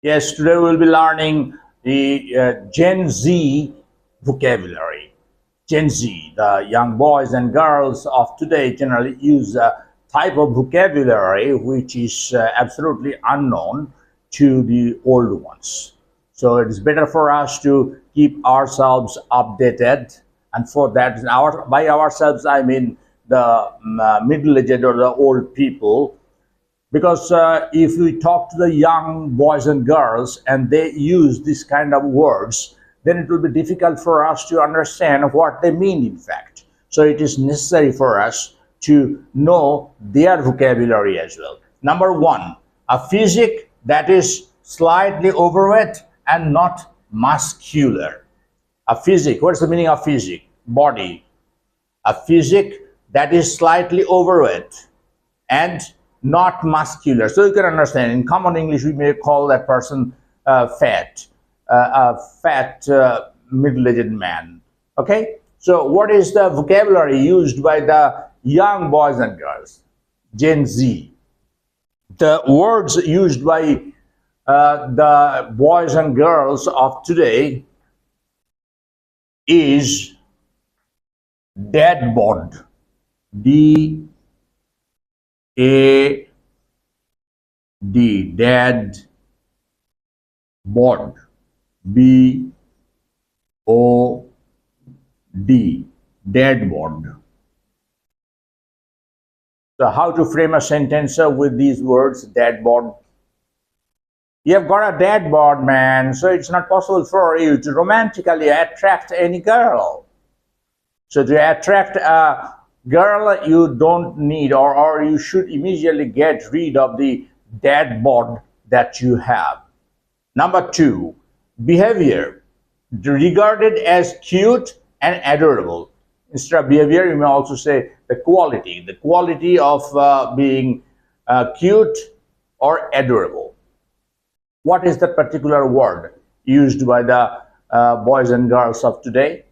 Yes, today we'll be learning the Gen Z vocabulary. Gen Z, the young boys and girls of today generally use a type of vocabulary which is absolutely unknown to the old ones. So it is better for us to keep ourselves updated, and for that, by ourselves I mean the middle-aged or the old people, because if we talk to the young boys and girls and they use this kind of words, then it will be difficult for us to understand what they mean in fact. So it is necessary for us to know their vocabulary as well. Number one, a physique that is slightly overweight and not muscular. A physique, what's the meaning of physique? Body. A physique that is slightly overweight and not muscular. So you can understand, in common English, we may call that person fat, a fat middle-aged man. Okay? So what is the vocabulary used by the young boys and girls? Gen Z. The words used by the boys and girls of today is dad bod. D A D, dad bod. B O D, dad bod. So how to frame a sentence with these words, dad bod? You have got a dad bod, man, so it's not possible for you to romantically attract any girl. So to attract a girl, you don't need, or you should immediately get rid of the dad bod that you have. Number two, behavior regarded as cute and adorable. Instead of behavior, you may also say the quality of being cute or adorable. What is the particular word used by the boys and girls of today?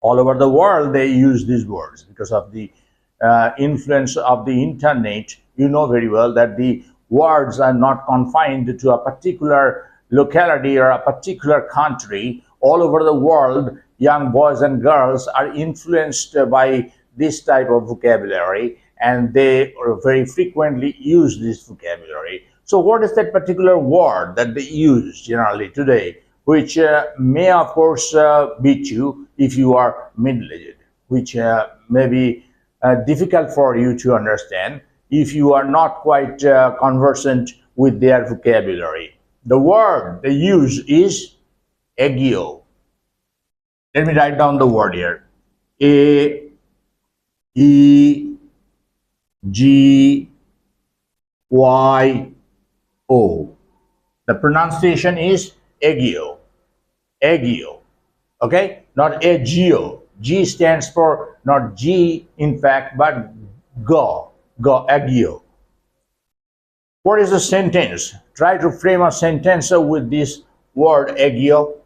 All over the world, they use these words because of the influence of the internet. You know very well that the words are not confined to a particular locality or a particular country. All over the world, young boys and girls are influenced by this type of vocabulary, and they very frequently use this vocabulary. So what is that particular word that they use generally today, which may of course beat you if you are middle-aged, which may be difficult for you to understand if you are not quite conversant with their vocabulary. The word they use is aegyo. Let me write down the word here. A E G Y O. The pronunciation is aegyo. Aegyo. Okay? Not agio. G stands for not G in fact, but go. Go, aegyo. What is the sentence? Try to frame a sentence with this word aegyo.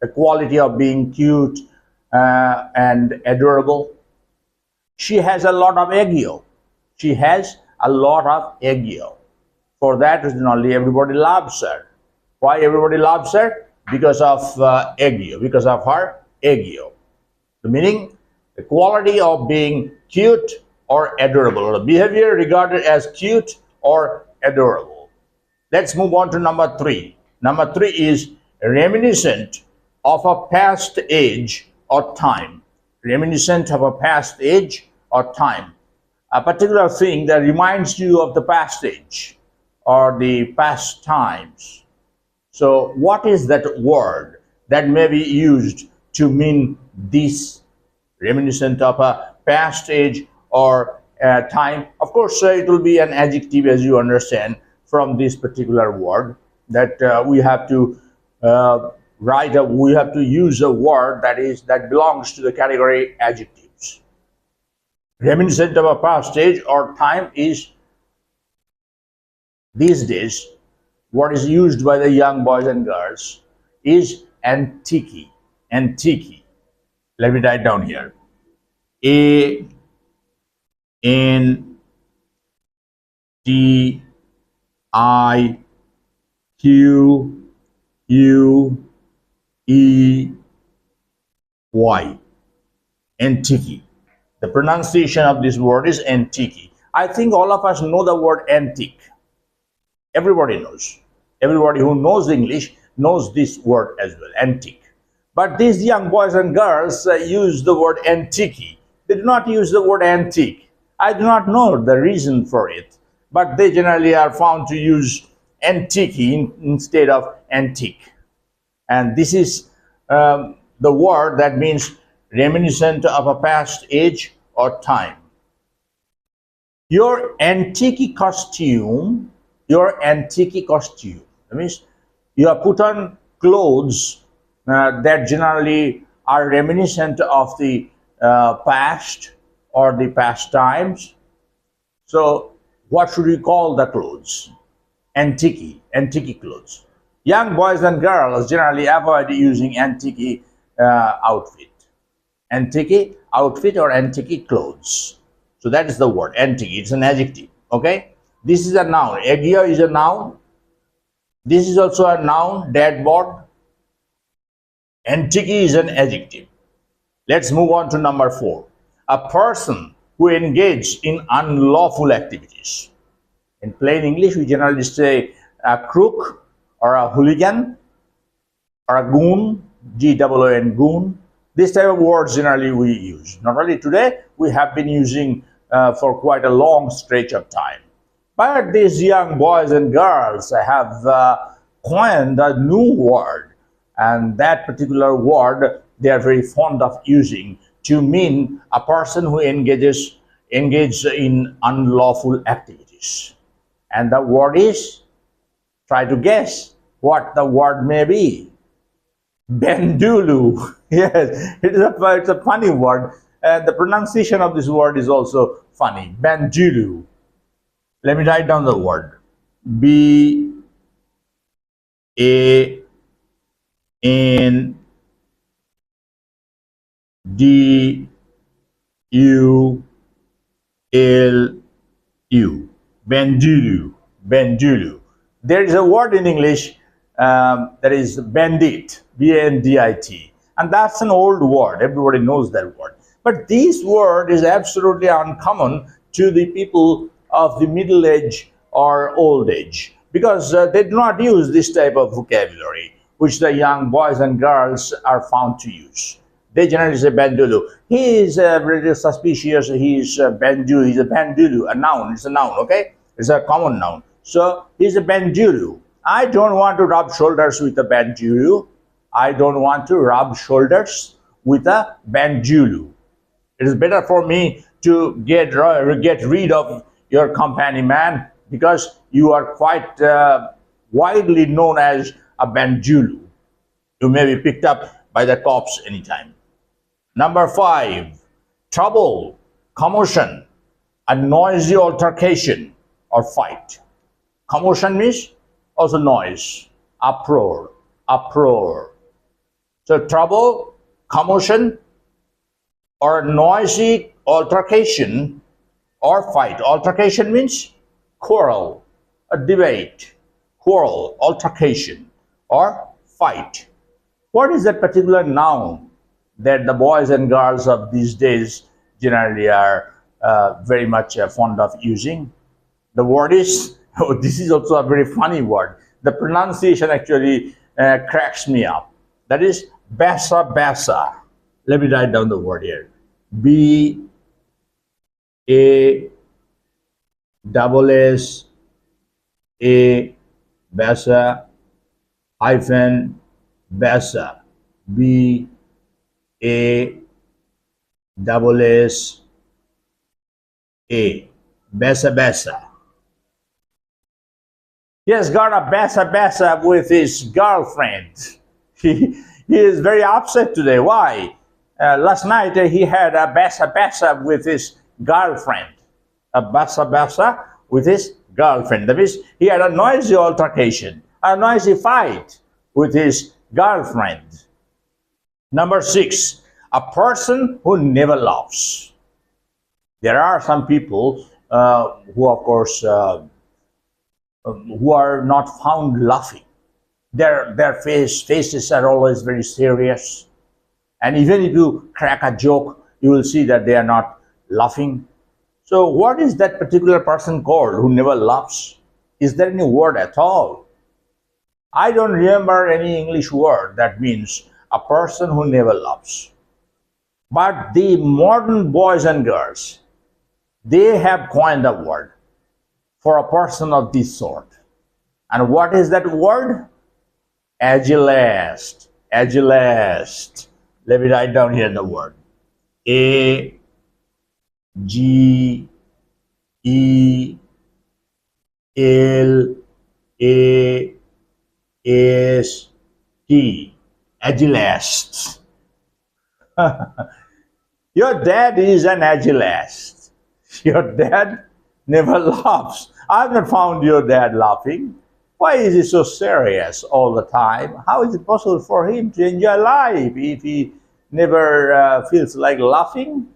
The quality of being cute and adorable. She has a lot of aegyo. She has a lot of aegyo. For that reason only everybody loves her. Why everybody loves her? Because of aegyo, because of her aegyo. The meaning, the quality of being cute or adorable, or the behavior regarded as cute or adorable. Let's move on to number three. Number three is reminiscent of a past age or time. Reminiscent of a past age or time. A particular thing that reminds you of the past age or the past times. So what is that word that may be used to mean this, reminiscent of a past age or time? Of course, it will be an adjective, as you understand, from this particular word that we have to we have to use a word that belongs to the category adjectives. Reminiscent of a past age or time is these days what is used by the young boys and girls is antiqui. Antiqui. Let me write down here. A N T I Q U E Y. Antique. The pronunciation of this word is antique. I think all of us know the word antique. Everybody knows. Everybody who knows English knows this word as well, antique. But these young boys and girls use the word antique. They do not use the word antique. I do not know the reason for it, but they generally are found to use antique instead of antique. And this is the word that means reminiscent of a past age or time. Your antique costume, that means you have put on clothes that generally are reminiscent of the past or the past times. So what should we call the clothes? Antique clothes. Young boys and girls generally avoid using antique outfit. Antique outfit or antique clothes. So that is the word, antique. It's an adjective, okay? This is a noun. Eggia is a noun. This is also a noun, dead bod. Antique is an adjective. Let's move on to number 4. A person who engages in unlawful activities. In plain English, we generally say a crook or a hooligan or a goon, G-O-O-N, goon. This type of words generally we use. Not only today, we have been using for quite a long stretch of time. But these young boys and girls have coined a new word, and that particular word they are very fond of using to mean a person who engages in unlawful activities. And the word is, try to guess what the word may be. Bendulu. Yes, it's a funny word. The pronunciation of this word is also funny. Bendulu. Let me write down the word. B-A-N-D-U-L-U. Bendulu. Bendulu. There is a word in English that is bandit, B-A-N-D-I-T. And that's an old word. Everybody knows that word. But this word is absolutely uncommon to the people of the middle age or old age, because they do not use this type of vocabulary, which the young boys and girls are found to use. They generally say Bendulu. He is very suspicious. He is Bendu. He's a Bendulu, a noun. It's a noun, okay? It's a common noun. So he's a Bendulu. I don't want to rub shoulders with a Bendulu. I don't want to rub shoulders with a Bendulu. It is better for me to get rid of your company, man, because you are quite widely known as a Bendulu. You may be picked up by the cops anytime. Number 5, trouble, commotion, a noisy altercation or fight. Commotion means also noise, uproar, uproar. So trouble, commotion, or noisy altercation or fight. Altercation means quarrel, a debate, quarrel, altercation, or fight. What is that particular noun that the boys and girls of these days generally are very much fond of using? The word is, oh, this is also a very funny word. The pronunciation actually cracks me up. That is basa basa. Let me write down the word here. B-A-S-S-A, basa, hyphen, basa. B-A-S-S-A, basa basa. He has got a basa basa with his girlfriend. He is very upset today. Why? Last night he had a basa basa with his girlfriend. A basa basa with his girlfriend. That means he had a noisy altercation, a noisy fight with his girlfriend. Number 6, a person who never laughs. There are some people who, of course, who are not found laughing. Their faces are always very serious. And even if you crack a joke, you will see that they are not laughing. So what is that particular person called who never laughs? Is there any word at all? I don't remember any English word that means a person who never laughs. But the modern boys and girls, they have coined a word for a person of this sort. And what is that word? Agilist. Agilist. Let me write down here the word. A G E L A S T. Agilist. Your dad is an agilist. Your dad never laughs. I've not found your dad laughing. Why is he so serious all the time? How is it possible for him to enjoy life if he never feels like laughing?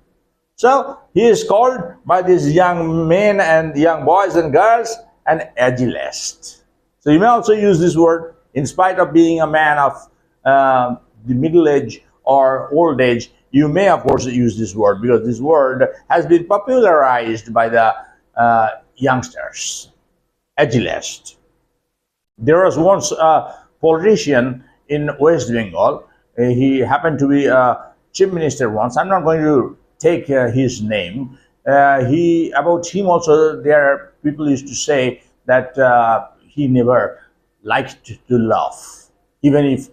So he is called by these young men and young boys and girls an agilist. So you may also use this word in spite of being a man of the middle age or old age. You may of course use this word because this word has been popularized by the youngsters. Agilist. There was once a politician in West Bengal. He happened to be a chief minister once. I'm not going to take his name. About him also, there are people used to say that he never liked to laugh, even if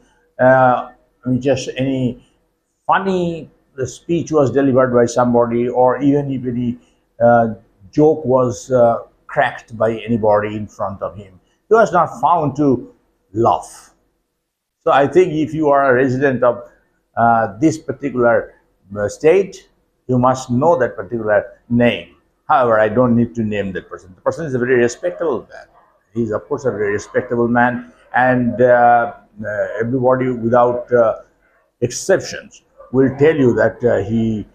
just any funny speech was delivered by somebody, or even if any joke was cracked by anybody in front of him, he was not found to laugh. So I think if you are a resident of this particular state, you must know that particular name. However, I don't need to name that person. The person is a very respectable man. He is, of course, a very respectable man, and everybody, without exceptions, will tell you that he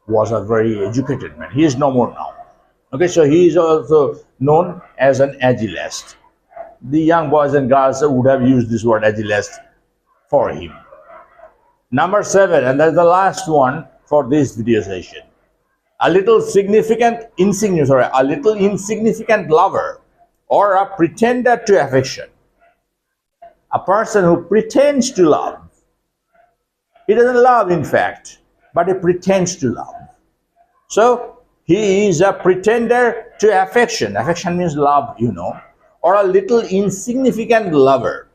was a very educated man. He is no more now. Okay, so he is also known as an agilist. The young boys and girls would have used this word agilist for him. Number 7, and that's the last one for this video session. A little insignificant lover or a pretender to affection. A person who pretends to love. He doesn't love, in fact, but he pretends to love. So he is a pretender to affection. Affection means love, you know. Or a little insignificant lover.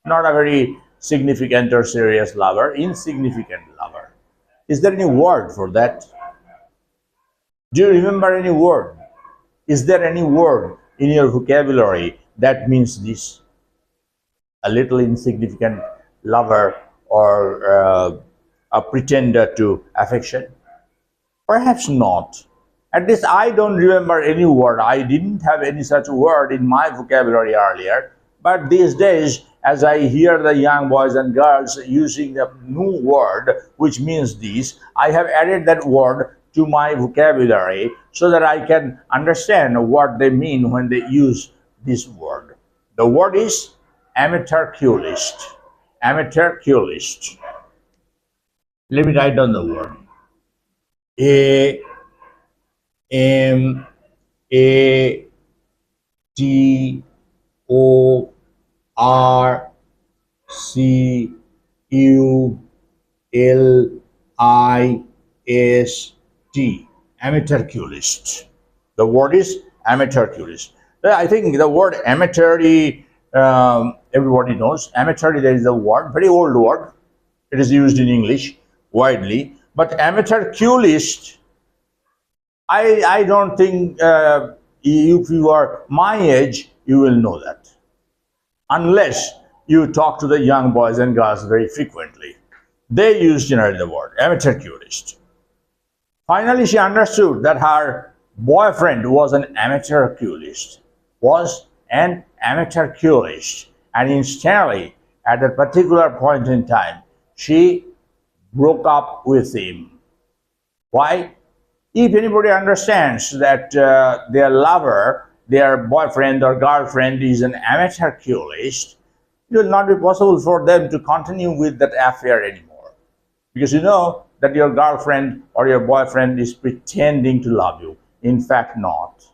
Not a very significant or serious lover, insignificant lover. Is there any word for that? Do you remember any word? Is there any word in your vocabulary that means this? A little insignificant lover or a pretender to affection? Perhaps not. At least I don't remember any word. I didn't have any such word in my vocabulary earlier. But these days, as I hear the young boys and girls using the new word, which means this, I have added that word to my vocabulary so that I can understand what they mean when they use this word. The word is amateurculist. Amateurculist. Let me write down the word. A M A T O R C U L I S T. Amateurculist. The word is amateurculist. I think the word amateur, everybody knows. Amateur, there is a word, very old word. It is used in English widely. But amateurculist, I don't think if you are my age, you will know that. Unless you talk to the young boys and girls very frequently. They use generally the word amateurculist. Finally, she understood that her boyfriend was an amateurculist. And instantly, at a particular point in time, she broke up with him. Why? If anybody understands that their lover, their boyfriend or girlfriend is an amateurculist, it will not be possible for them to continue with that affair anymore. Because you know that your girlfriend or your boyfriend is pretending to love you. In fact, not.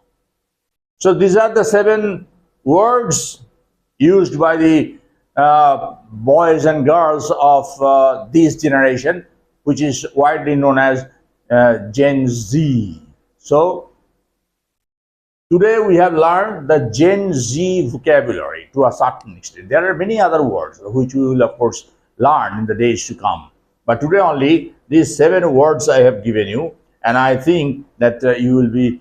So these are the 7 words used by the boys and girls of this generation, which is widely known as Gen Z. So today we have learned the Gen Z vocabulary to a certain extent. There are many other words which we will of course learn in the days to come. But today only these 7 words I have given you, and I think that you will be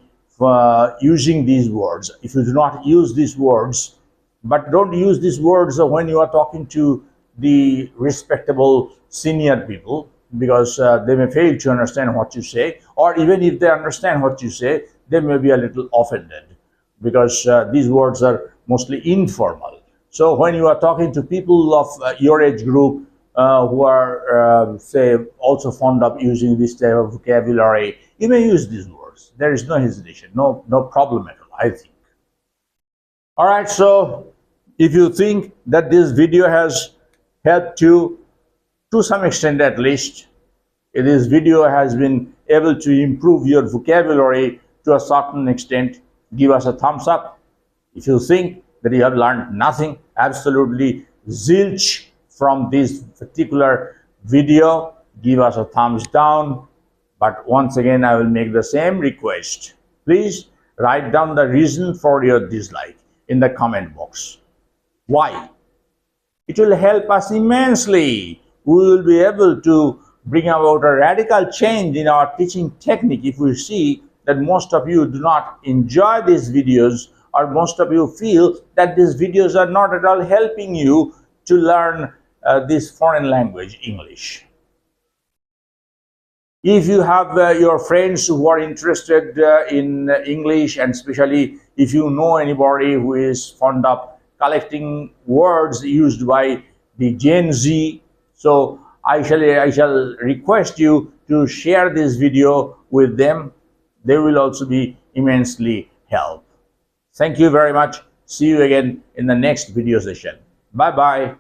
using these words. If you do not use these words, but don't use these words when you are talking to the respectable senior people, because they may fail to understand what you say, or even if they understand what you say, they may be a little offended, because these words are mostly informal. So when you are talking to people of your age group who are, say, also fond of using this type of vocabulary, you may use these words. There is no hesitation, no problem at all, I think. All right, so if you think that this video has helped you to some extent at least, this video has been able to improve your vocabulary to a certain extent, give us a thumbs up. If you think that you have learned nothing, absolutely zilch from this particular video, give us a thumbs down. But once again, I will make the same request. Please write down the reason for your dislike in the comment box. Why? It will help us immensely. We will be able to bring about a radical change in our teaching technique if we see that most of you do not enjoy these videos, or most of you feel that these videos are not at all helping you to learn this foreign language, English. If you have your friends who are interested in English, and especially if you know anybody who is fond of collecting words used by the Gen Z, so I shall request you to share this video with them. They will also be immensely helped. Thank you very much. See you again in the next video session. Bye-bye.